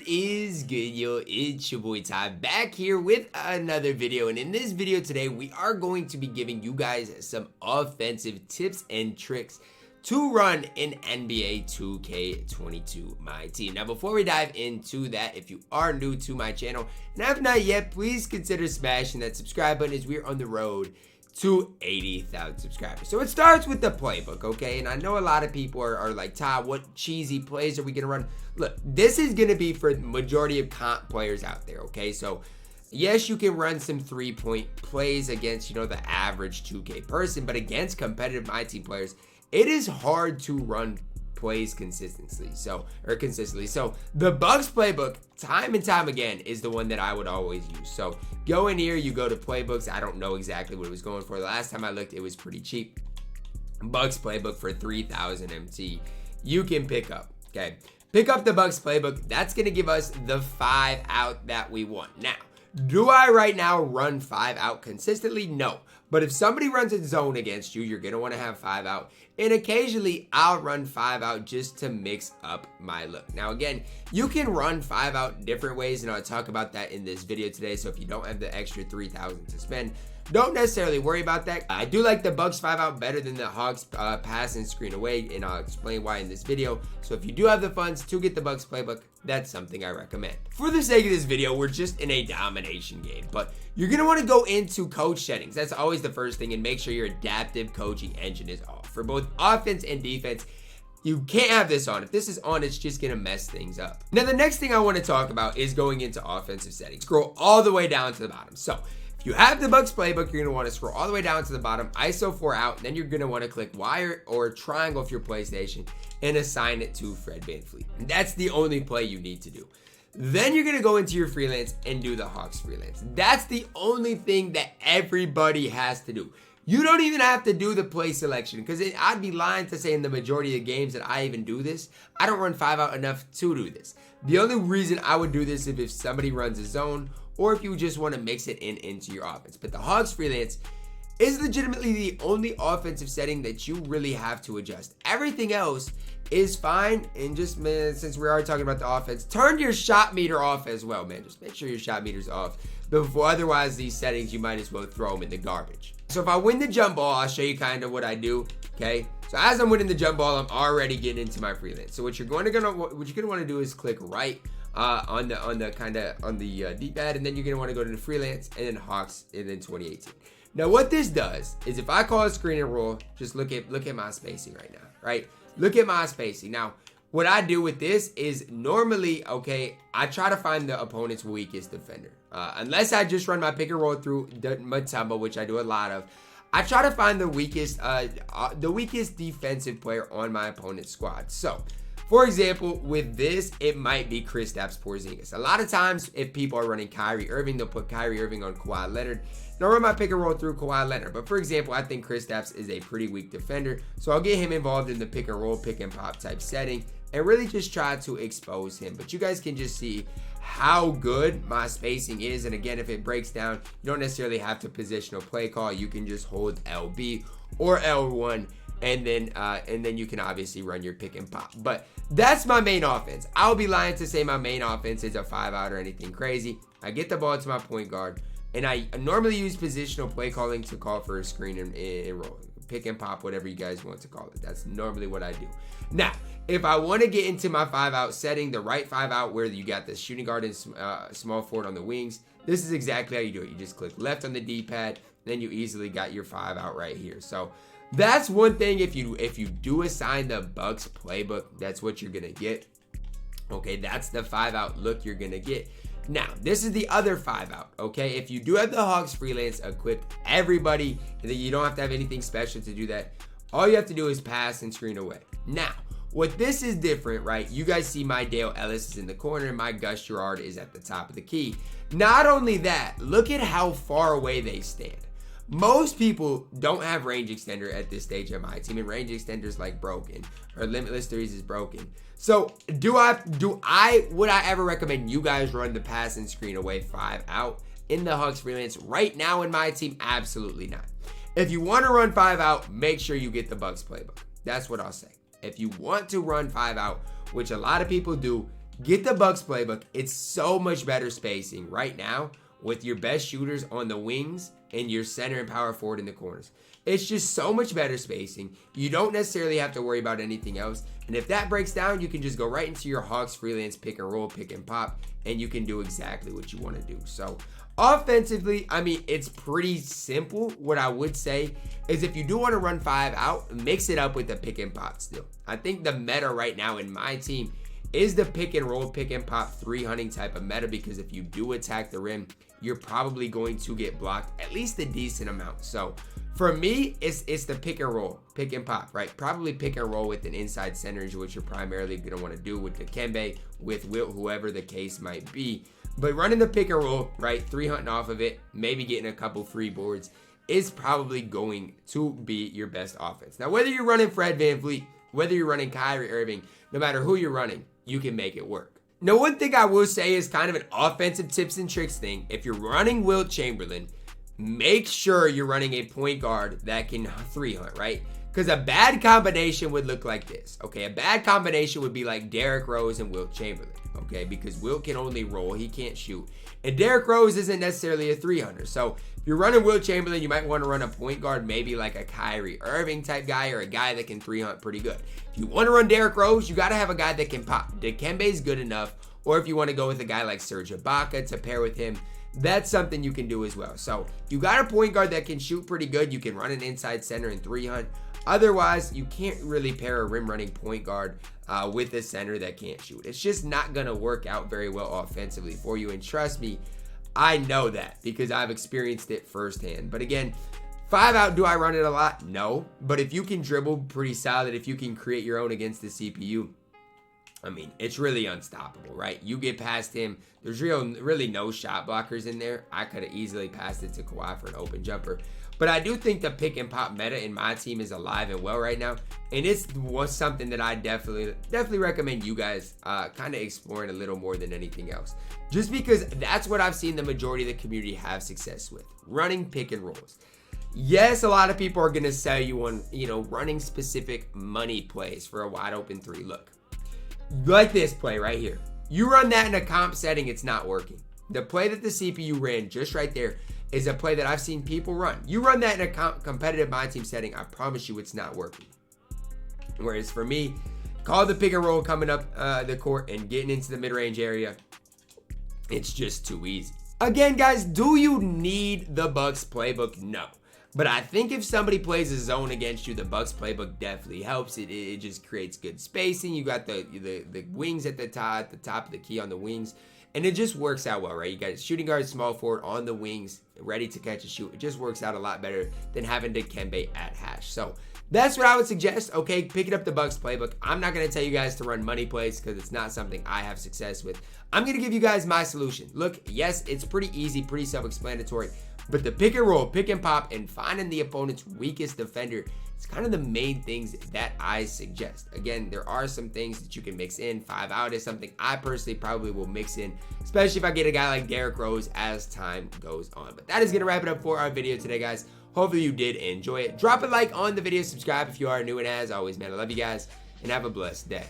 What is good, yo? It's your boy Ty back here with another video, and in this video today we are going to be giving you guys some offensive tips and tricks to run in NBA 2K22 MyTEAM. Now before we dive into that, if you are new to my channel and have not yet, please consider smashing that subscribe button as we're on the road to 80,000 subscribers. So it starts with the playbook, okay? And I know a lot of people are like, Ty, what cheesy plays are we gonna run? Look, this is gonna be for the majority of comp players out there, okay? So yes, you can run some 3-point plays against, the average 2K person, but against competitive MyTEAM players, it is hard to run plays consistently. So the Bucks playbook, time and time again, is the one that I would always use. So go in here, you go to playbooks. I don't know exactly what it was going for. The last time I looked, it was pretty cheap. Bucks playbook for 3,000 MT. You can pick up, okay? Pick up the Bucks playbook. That's gonna give us the 5 out that we want. Now, do I right now run 5 out consistently? No. But if somebody runs a zone against you, you're going to want to have 5 out. And occasionally, I'll run 5 out just to mix up my look. Now, again, you can run 5 out different ways, and I'll talk about that in this video today. So if you don't have the extra 3,000 to spend, don't necessarily worry about that. I do like the Bucks 5 out better than the Hawks pass and screen away, and I'll explain why in this video. So if you do have the funds to get the Bucks playbook, that's something I recommend. For the sake of this video, we're just in a domination game, but you're gonna want to go into coach settings. That's always the first thing, and make sure your adaptive coaching engine is off. For both offense and defense, you can't have this on. If this is on, it's just gonna mess things up. Now, the next thing I want to talk about is going into offensive settings. Scroll all the way down to the bottom. So if you have the Bucks playbook, you're going to want to scroll all the way down to the bottom, ISO 4 out, and then you're going to want to click wire or triangle if you're PlayStation and assign it to Fred VanVleet. And that's the only play you need to do. Then you're going to go into your freelance and do the Hawks freelance. That's the only thing that everybody has to do. You don't even have to do the play selection, because I'd be lying to say in the majority of games that I even do this. I don't run 5 out enough to do this. The only reason I would do this is if somebody runs a zone, or if you just want to mix it into your offense. But the Hawks freelance is legitimately the only offensive setting that you really have to adjust. Everything else is fine. And just, man, since we are talking about the offense, turn your shot meter off as well, man. Just make sure your shot meter's off. Otherwise, these settings, you might as well throw them in the garbage. So if I win the jump ball, I'll show you kind of what I do, okay? So as I'm winning the jump ball, I'm already getting into my freelance. So what you're gonna want to do is click right on the D-pad, and then you're gonna want to go to the freelance and then Hawks and then 2018. Now what this does is, if I call a screen and roll, just look at my spacing right now, right? Look at my spacing. Now what I do with this is normally, okay, I try to find the opponent's weakest defender. Unless I just run my pick and roll through the mud tumble, which I do a lot of, I try to find the weakest defensive player on my opponent's squad. So for example, with this, it might be Kristaps Porzingis. A lot of times, if people are running Kyrie Irving, they'll put Kyrie Irving on Kawhi Leonard. They'll run my pick and roll through Kawhi Leonard. But for example, I think Kristaps is a pretty weak defender, so I'll get him involved in the pick and roll, pick and pop type setting, and really just try to expose him. But you guys can just see how good my spacing is. And again, if it breaks down, you don't necessarily have to positional play call. You can just hold LB or L1. And then you can obviously run your pick and pop. But that's my main offense. I'll be lying to say my main offense is a 5 out or anything crazy. I get the ball to my point guard, and I normally use positional play calling to call for a screen and roll. Pick and pop, whatever you guys want to call it. That's normally what I do. Now, if I want to get into my 5 out setting, the right 5 out where you got the shooting guard and small forward on the wings, this is exactly how you do it. You just click left on the D-pad, then you easily got your 5 out right here. So that's one thing. If you do assign the Bucks playbook, that's what you're gonna get. Okay, that's the 5 out look you're gonna get. Now, this is the other 5 out. Okay, if you do have the Hawks freelance equipped, everybody, you don't have to have anything special to do that. All you have to do is pass and screen away. Now, what this is different, right? You guys see my Dale Ellis is in the corner, and my Gus Gerard is at the top of the key. Not only that, look at how far away they stand. Most people don't have range extender at this stage of my team, and range extenders like broken, or limitless threes is broken. So would I ever recommend you guys run the pass and screen away 5 out in the Hawks freelance right now in my team? Absolutely not. If you want to run 5 out, make sure you get the Bucks playbook. That's what I'll say. If you want to run 5 out, which a lot of people do, Get the Bucks playbook. It's so much better spacing right now with your best shooters on the wings and your center and power forward in the corners. It's just so much better spacing. You don't necessarily have to worry about anything else. And if that breaks down, you can just go right into your Hawks freelance pick and roll, pick and pop, and you can do exactly what you want to do. So offensively, I mean, it's pretty simple. What I would say is if you do want to run 5 out, mix it up with the pick and pop still. I think the meta right now in my team is the pick and roll, pick and pop 3 hunting type of meta, because if you do attack the rim, you're probably going to get blocked at least a decent amount. So for me, it's the pick and roll, pick and pop, right? Probably pick and roll with an inside center is what you're primarily going to want to do with the Dikembe, with Wilt, whoever the case might be. But running the pick and roll, right, 3 hunting off of it, maybe getting a couple free boards is probably going to be your best offense. Now, whether you're running Fred VanVleet, whether you're running Kyrie Irving, no matter who you're running, you can make it work. Now, one thing I will say is kind of an offensive tips and tricks thing. If you're running Wilt Chamberlain, make sure you're running a point guard that can 3 hunt, right? Because a bad combination would look like this, okay? A bad combination would be like Derrick Rose and Wilt Chamberlain, okay? Because Wilt can only roll, he can't shoot. And Derrick Rose isn't necessarily a 3 hunter. So if you're running Wilt Chamberlain, you might want to run a point guard, maybe like a Kyrie Irving type guy or a guy that can 3 hunt pretty good. If you want to run Derrick Rose, you got to have a guy that can pop. Dikembe is good enough. Or if you want to go with a guy like Serge Ibaka to pair with him, that's something you can do as well. So you got a point guard that can shoot pretty good. You can run an inside center and 3 hunt. Otherwise, you can't really pair a rim running point guard with a center that can't shoot. It's just not going to work out very well offensively for you. And trust me, I know that because I've experienced it firsthand. But again, 5 out, do I run it a lot? No. But if you can dribble pretty solid, if you can create your own against the CPU, I mean, it's really unstoppable, right? You get past him. There's really no shot blockers in there. I could have easily passed it to Kawhi for an open jumper. But I do think the pick and pop meta in my team is alive and well right now. And it's something that I definitely recommend you guys kind of exploring a little more than anything else. Just because that's what I've seen the majority of the community have success with. Running pick and rolls. Yes, a lot of people are going to sell you on, running specific money plays for a wide open 3. Look. Like this play right here. You run that in a comp setting, it's not working. The play that the CPU ran just right there is a play that I've seen people run. You run that in a competitive MyTEAM setting, I promise you it's not working. Whereas for me, call the pick and roll coming up the court and getting into the mid-range area, it's just too easy. Again, guys, do you need the Bucks playbook? No. But I think if somebody plays a zone against you, the Bucks playbook definitely helps. It just creates good spacing. You got the wings at the top of the key on the wings. And it just works out well, right? You got shooting guard, small forward on the wings, ready to catch a shoot. It just works out a lot better than having Dikembe at hash. So that's what I would suggest. Okay, picking up the Bucks playbook. I'm not going to tell you guys to run money plays because it's not something I have success with. I'm going to give you guys my solution. Look, yes, it's pretty easy, pretty self-explanatory. But the pick and roll, pick and pop, and finding the opponent's weakest defender, it's kind of the main things that I suggest. Again, there are some things that you can mix in. 5 out is something I personally probably will mix in, especially if I get a guy like Derrick Rose as time goes on. But that is going to wrap it up for our video today, guys. Hopefully you did enjoy it. Drop a like on the video, subscribe if you are new, and as always, man, I love you guys, and have a blessed day.